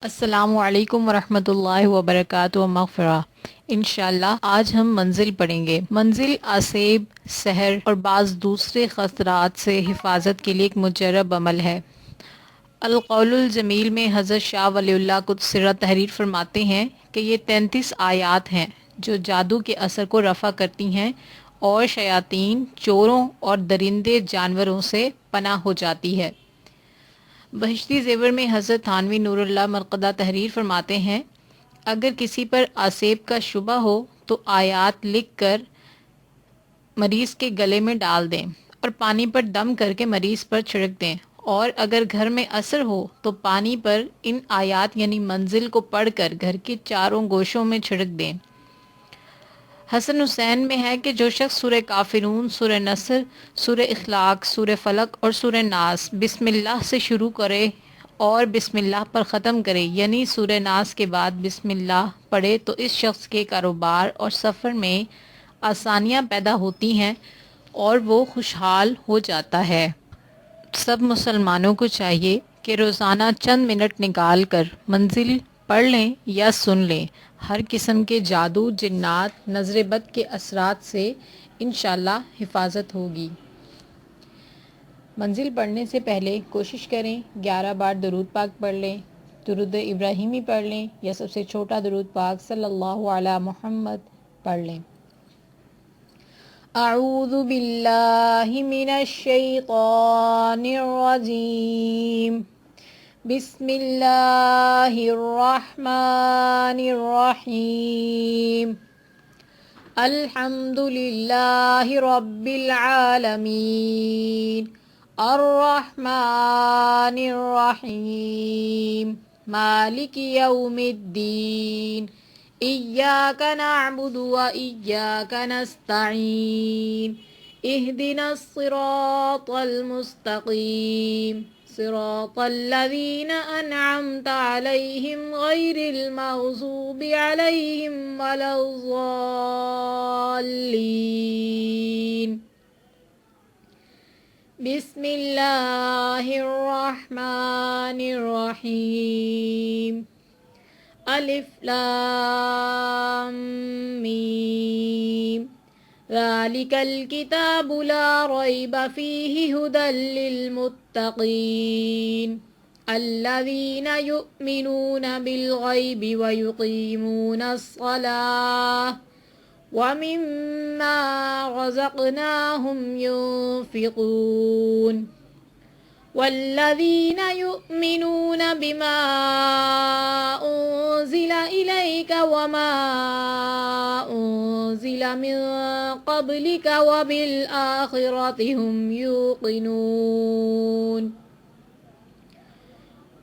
السلام علیکم ورحمۃ اللہ وبرکاتہ مغفرہ۔ انشاءاللہ آج ہم منزل پڑھیں گے۔ منزل آسیب، سحر اور بعض دوسرے خطرات سے حفاظت کے لیے ایک مجرب عمل ہے۔ القول الجمیل میں حضرت شاہ ولی اللہ قدس سرہ تحریر فرماتے ہیں کہ یہ 33 آیات ہیں جو جادو کے اثر کو رفع کرتی ہیں اور شیاطین، چوروں اور درندے جانوروں سے پناہ ہو جاتی ہے۔ بہشتی زیور میں حضرت تھانوی نور اللہ مرقدہ تحریر فرماتے ہیں، اگر کسی پر آسیب کا شبہ ہو تو آیات لکھ کر مریض کے گلے میں ڈال دیں اور پانی پر دم کر کے مریض پر چھڑک دیں، اور اگر گھر میں اثر ہو تو پانی پر ان آیات یعنی منزل کو پڑھ کر گھر کے چاروں گوشوں میں چھڑک دیں۔ حسن حسین میں ہے کہ جو شخص سورہ کافرون، سورہ نصر، سورہ اخلاق، سورہ فلق اور سورہ ناس بسم اللہ سے شروع کرے اور بسم اللہ پر ختم کرے، یعنی سورہ ناس کے بعد بسم اللہ پڑھے، تو اس شخص کے کاروبار اور سفر میں آسانیاں پیدا ہوتی ہیں اور وہ خوشحال ہو جاتا ہے۔ سب مسلمانوں کو چاہیے کہ روزانہ چند منٹ نکال کر منزل پڑھ لیں یا سن لیں۔ ہر قسم کے جادو، جنات، نظر بد کے اثرات سے انشاءاللہ حفاظت ہوگی۔ منزل پڑھنے سے پہلے کوشش کریں 11 بار درود پاک پڑھ لیں، درود ابراہیمی پڑھ لیں یا سب سے چھوٹا درود پاک صلی اللہ علی محمد پڑھ لیں۔ اعوذ باللہ من الشیطان الرجیم، بسم اللہ الرحمن الرحیم، الحمد للہ رب العالمین، الرحمن الرحیم، مالک یوم الدین، ایاک نعبد و ایاک نستعین، اہدنا الصراط المستقیم، صراط الذین انعمت علیہم غیر المغضوب علیہم ولا الضالین۔ بسم اللہ الرحمن الرحیم، الف لام میم، ذالک الکتاب لا ریب فیہ ھدی للمتقین، الذین یؤمنون بالغیب ویقیمون الصلاۃ ومما رزقناہم ينفقون، والذین یؤمنون بما انزل الیک وما انزل من قبلک وبالآخرۃ هم یوقنون،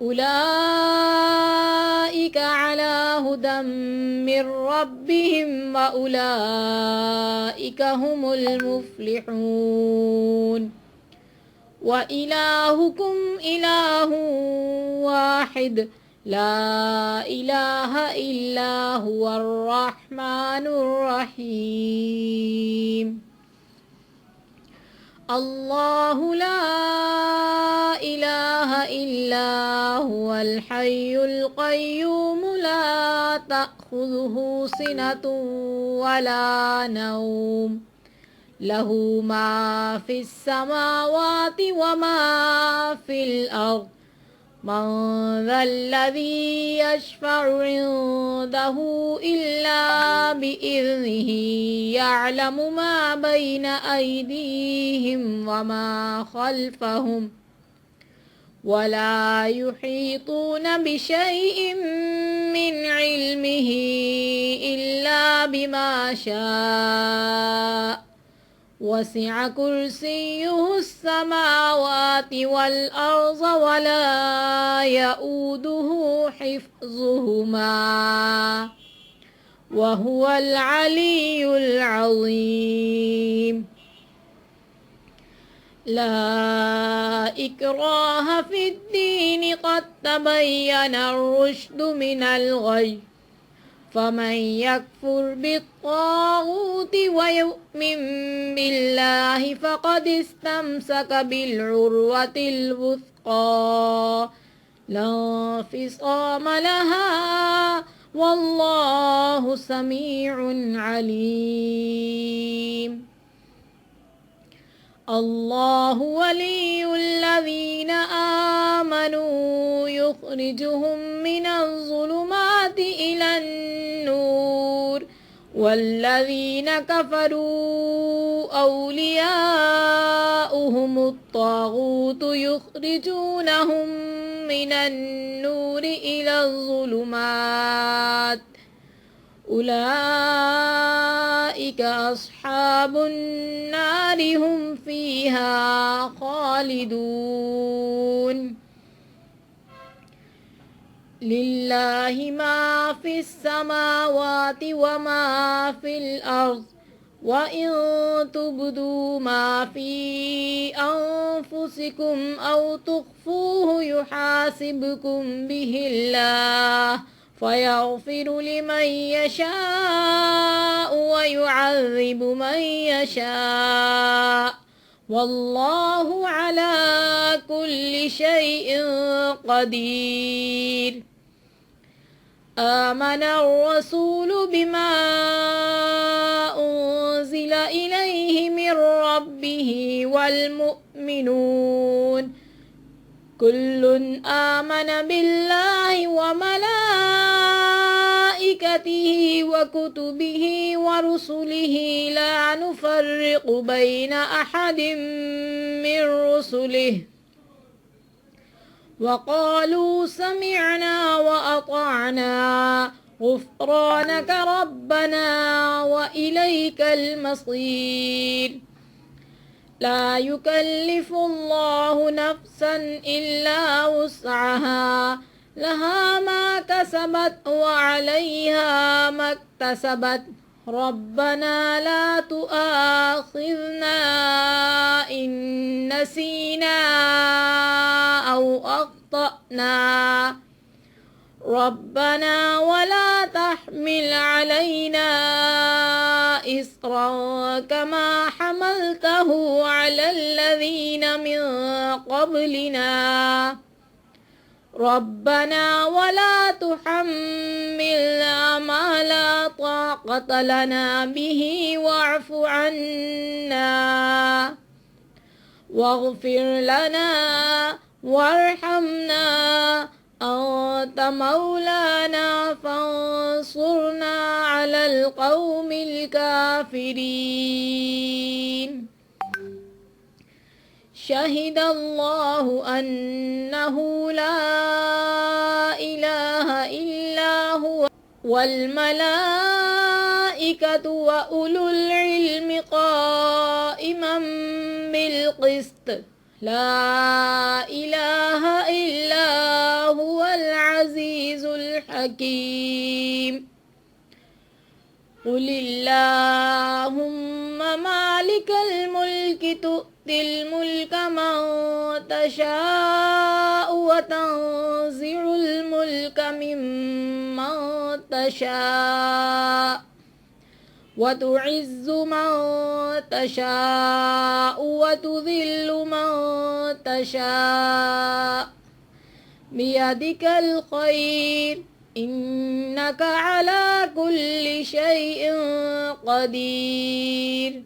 اولئک علی ھدی من ربہم واولئک هم المفلحون، وإلہکم الہ واحد لا الہ الا هو الرحمن الرحیم، اللہ لا الہ الا هو الحی القیوم لا تأخذہ سنۃ ولا نوم، لہ ما فی السماوات وما فی الارض، من ذا الذی یشفع عنده الا بإذنہ، یعلم ما بین ایدیہم وما خلفہم، ولا یحیطون بشیء من علمہ الا بما شاء، وسع کرسیہ السماوات والارض ولا یؤودہ حفظہما، وہو العلی العظیم۔ لا اکراہ فی الدین قد تبین الرشد من الغی، فمن يكفر بالطاغوت ويؤمن بالله فقد استمسك بالعروة الوثقى لا انفصام لها والله سميع عليم. الله ولي الذين آمنوا يخرجهم من الظلمات إلى النور والذين كفروا أولياؤهم الطاغوت يخرجونهم من النور إلى الظلمات أولئك أصحاب النار هم فيها خالدون. لله ما في السماوات وما في الأرض وإن تبدوا ما في أنفسكم أو تخفوه يحاسبكم به الله فيغفر لمن يشاء ويعذب من يشاء والله على كل شيء قدير. آمن الرسول بما أنزل إليه من ربه والمؤمنون كل آمن بالله وملائكته وكتبه ورسله لا نفرق بين أحد من رسله وقالوا سمعنا وأطعنا غفرانك ربنا وإليك المصير. لا يكلف الله نفسا إلا وسعها لها ما كسبت وعليها ما اكتسبت ربنا لا تؤاخذنا إن نسينا أو أخطأنا ربنا ولا تحمل علينا إصرا كما حملته على الذين من قبلنا ربنا ولا تحملنا ما لا طاقة لنا به واعف عنا واغفر لنا وارحمنا أنت مولانا فانصرنا على القوم الكافرين. شهد الله أنه لا إله إلا هو والملائكة وأولو العلم قائما بالقسط لا إله إلا هو العزيز الحكيم. قل اللهم مالك الملك تؤتي الملك من تشاء وتنزع الملك ممن تشاء وتعز من تشاء وتذل من تشاء بيدك الخير إنك على كل شيء قدير.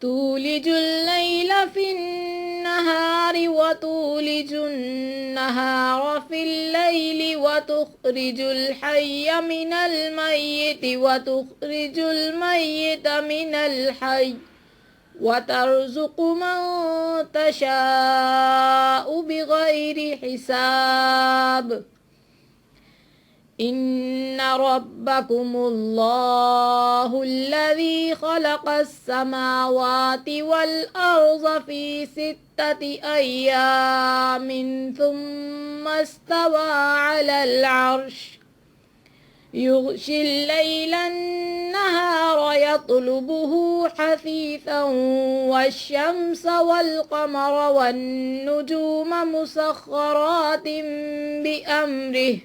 تولج الليل في النهار وتولج النهار في الليل وتخرج الحي من الميت وتخرج الميت من الحي وترزق من تشاء بغير حساب. إن ربكم الله الذي خلق السماوات والأرض في 6 أيام ثم استوى على العرش يغشي الليل النهار يطلبه حثيثا والشمس والقمر والنجوم مسخرات بأمره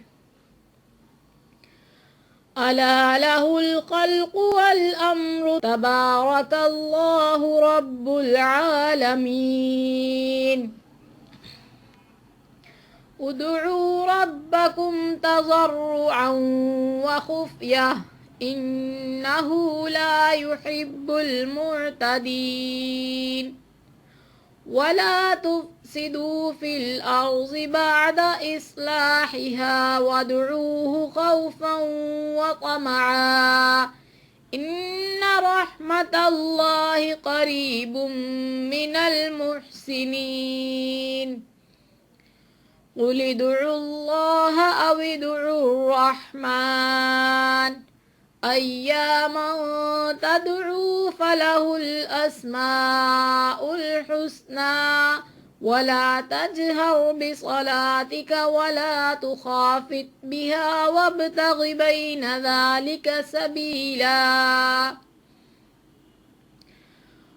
ألا له الخلق والأمر تبارك الله رب العالمين. ادعوا ربكم تضرعا وخفية إنه لا يحب المعتدين ولا تفسدوا في الأرض بعد إصلاحها وادعوه خوفا وطمعا إن رحمة الله قريب من المحسنين قل ادعوا الله أو ادعوا الرحمن أياما تدعوا فله الأسماء الحسنى ولا تجهر بصلاتك ولا تخافت بها وابتغ بين ذلك سبيلا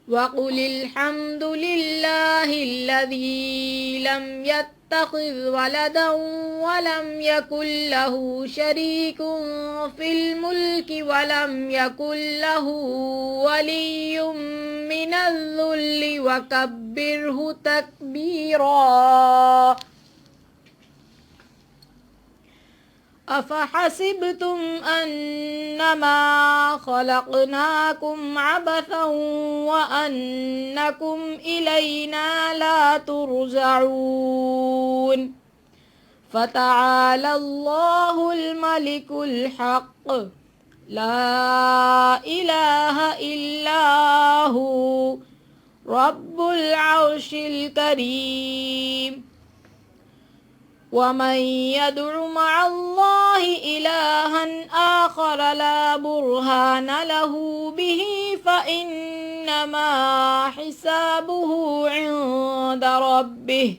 وقل الحمد لله الذي لم يتخذ ولدا ولم يكن له شريك في الملك ولم يكن له ولي من الذل وكبره تكبيرا أفحسبتم أنما خلقناكم عبثا وأنكم إلينا لا ترجعون فتعالى الله الملك الحق لا إله إلا هو رب العرش الكريم ومن يدع مع الله إلها آخر لا برهان له به فإنما حسابه عند ربه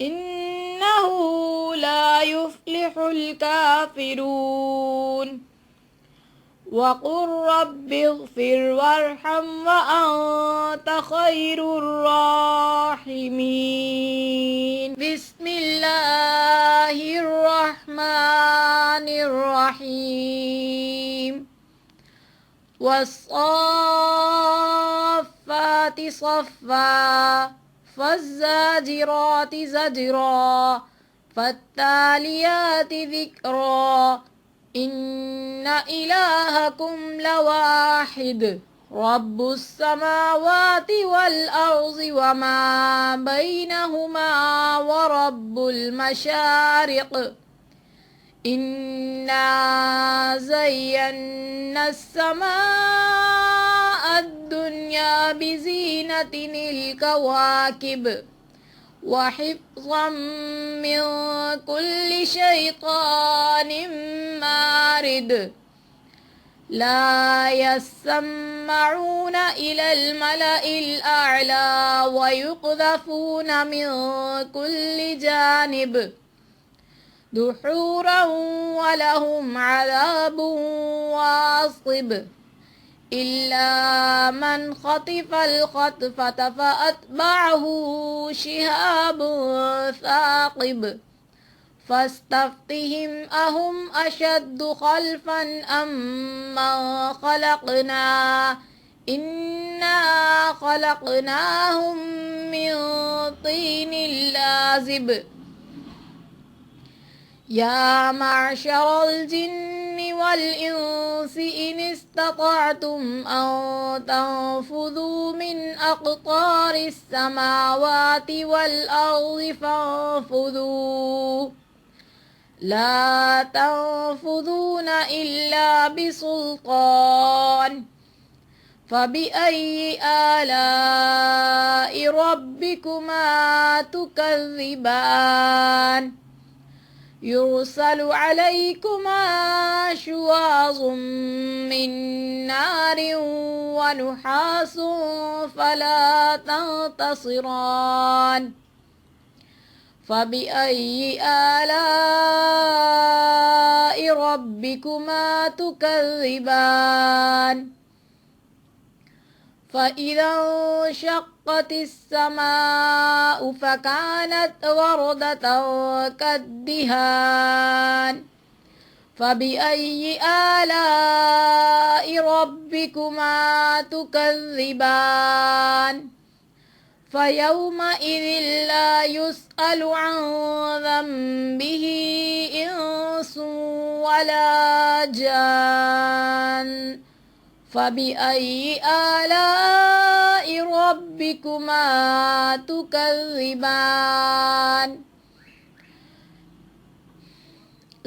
إنه لا يفلح الكافرون وقل رب اغفر وارحم وأنت خير الراحمين بسم الله الرحمن الرحيم والصافات صفا فالزاجرات زجرا فالتاليات ذكرا إن إلهكم لواحد رب السماوات والأرض وما بينهما ورب المشارق إنا زينا السماء الدنيا بزينة الكواكب وحفظا من كل شيطان مارد لا يسمعون إلى الملأ الأعلى ويقذفون من كل جانب دحورا ولهم عذاب واصب إلا من خطف الخطفة فأتبعه شهاب ثاقب فاستفتهم أهم أشد خلفا أم من خلقنا إنا خلقناهم من طين لازب يا معشر الجن والإنس إن استطعتم أن تنفذوا من أقطار السماوات والأرض فانفذوا لا تنفذون إلا بسلطان فبأي آلاء ربكما تكذبان يرسل عليكما شواظ من نار ونحاس فلا تنتصران فبأي آلاء ربكما تكذبان فإذا انشقت السماء فكانت وردة كالدهان فبأي آلاء ربكما تكذبان فيومئذ لا يسأل عن به इंस वला जान फबिअय्यि आलाइ रब्बिकुमा तुकज़्ज़िबान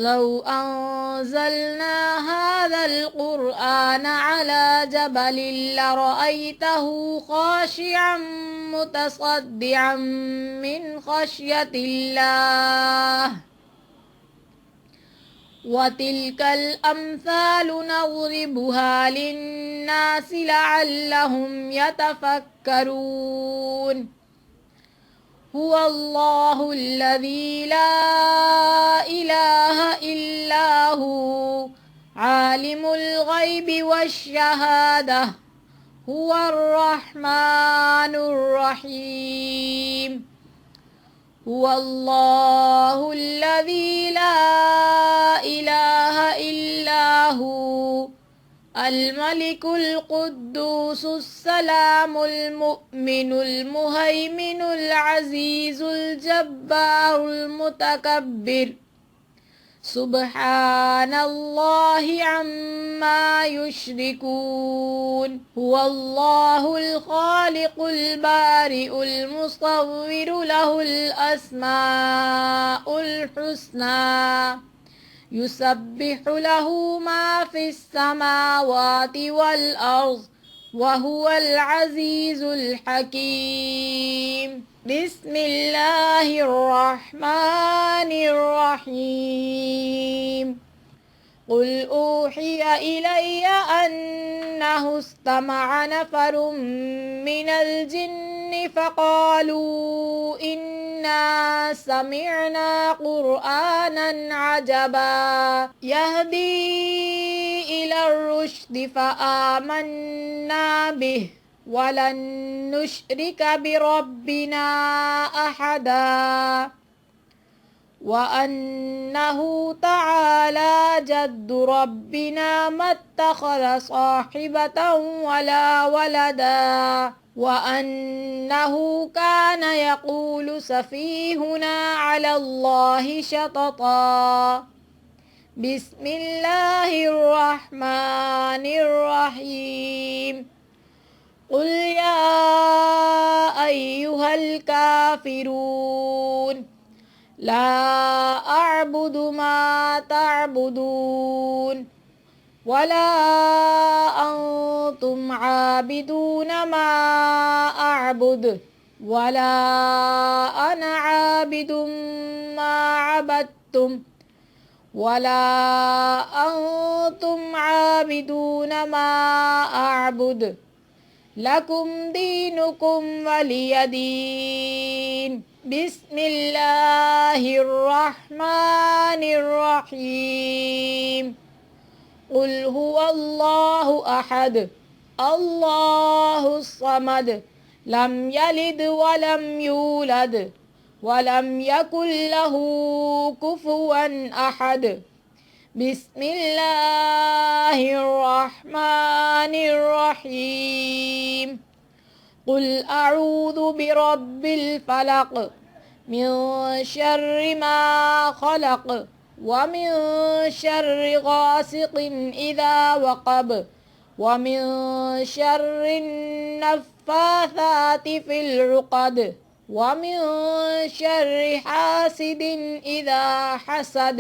लौ अंज़लना हाज़ल क़ुरआन अला जबलिन लरअयतहु ख़ाशिअन मुतसद्दिअन मिन ख़श्यतिल्लाह वतिल्कल अम्सालु नज़रिबुहा लिन्नासि लअल्लहुम यतफ़क्करून हुवल्लाहुल्लज़ी ला इलाहा इल्ला हु आलिमुल ग़ैबि वश्शहादह हुवर्रहमानुर रहीम हुवल्लाहुल्लज़ी ला इलाहा इल्ला हु अल-मलिकुल कुद्दूसुस सलामुल मुअ्मिनुल मुहैमिनुल अज़ीज़ुल जब्बारुल मुतकब्बिर सुब्हानल्लाहि अम्मा युश्रिकून हुवल्लाहुल खालिकुल बारिउल मुसव्विरु लहुल अस्माउल हुस्ना युसब्बिहु लहु मा फिस समावाति वल अर्ज़ व हुवल अज़ीज़ुल हकीम बिस्मिल्लाहिर रहमानिर रहीम क़ुल ऊहिया इलैया अन्नहु इस्तमअ नफ़रुम मिनल जिन्नि फ़क़ालू इन्ना समिअना क़ुरआनन अजबा यहदी इलर रुश्दि फ़आमन्ना बिहि वलन नुश्रिका बिरब्बिना अहदा व अन्नहु तआला जद्दु रब्बिना मत्तख़ज़ साहिबतन वला वलदा व अन्नहु कान यक़ूलु सफ़ीहुना अलल्लाहि शतता बिस्मिल्लाहिर रहमानिर रहीम क़ुल या अय्युहल काफ़िरून ला अअबुदु मा तअबुदून वला अंतुम आबिदून मा अअबुद वला अना आबिदुम मा अबदतुम वला अंतुम आबिदून मा अअबुद लकुम दीनुकुम वलिय दीन बिस्मिल्लाहिर रहमानिर रहीम क़ुल हुवल्लाहु अहद अल्लाहुस समद लम यलिद वलम यूलद वलम यकुल लहू कुफुवन अहद बिस्मिल्लाहिर रहमानिर रहीम क़ुल अऊज़ु बिरब्बिल फलक़ मिन शर्रि मा खलक़ व मिन शर्रि गासिक़िन इज़ा वक़ब व मिन शर्रि नफ़्फ़ाथाति फ़िल उक़द व मिन शर्रि हासिदिन इज़ा हसद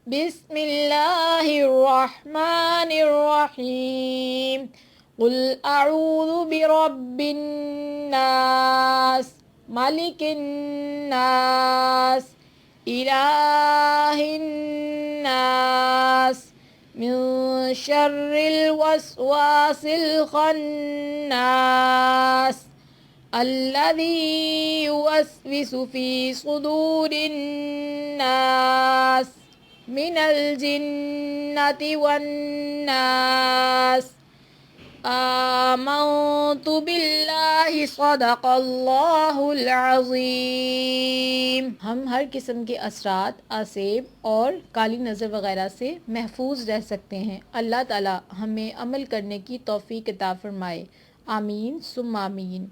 बिस्मिल्लाहिर रहमानिर रहीम क़ुल अऊज़ु बिरब्बिन नास मलिकिन नास इलाहिन नास मिन शर्रिल वस्वासिल खन्नास अल्लज़ी युवस्विसु फ़ी सुदूरिन नास मिनल जिन्नति वन्नास आमन्तु बिल्लाहि सदक़ल्लाहुल अज़ीम। हम हर किस्म के असरात, आसेब और काली नज़र वग़ैरह से महफूज रह सकते हैं। अल्लाह ताला हमें अमल करने की तौफ़ीक़ अता फ़रमाए। आमीन सुम्मा आमीन।